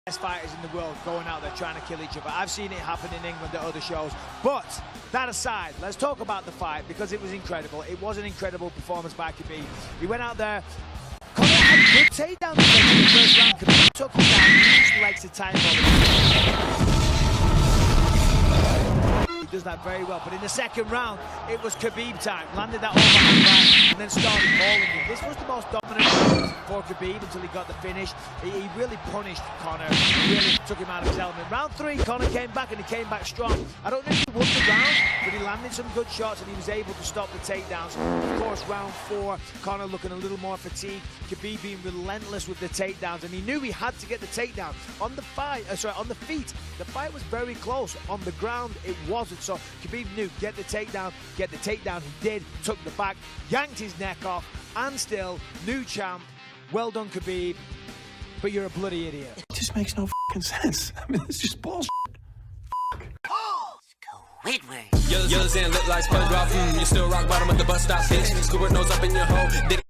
Best fighters in the world going out there trying to kill each other. I've seen it happen in England at other shows. But that aside, let's talk about the fight because it was incredible. It was an incredible performance by Khabib. He went out there. Conor had a good takedown in the first round. Khabib took him down. He used legs to time He does that very well. But in the second round, it was Khabib time. Landed that overhand right and then started balling him. This was the most dominant round for Khabib until he got the finish. He really punished Conor. He really took him out of his element. Round 3, Conor came back and he came back strong. I don't know if he won the round, but he landed some good shots and he was able to stop the takedowns. Of course, round 4, Conor looking a little more fatigued. Khabib being relentless with the takedowns, and he knew he had to get the takedown. On the feet, the fight was very close. On the ground, it wasn't. So Khabib knew, get the takedown. He did, took the back, yanked his neck off, and still, new champ. Well done, Khabib, but you're a bloody idiot. It just makes no f***ing sense. I mean, it's just bullshit. Yellows and lit like SpongeBob. You still rock bottom at the bus stop, bitch. Scuba nose up in your hole.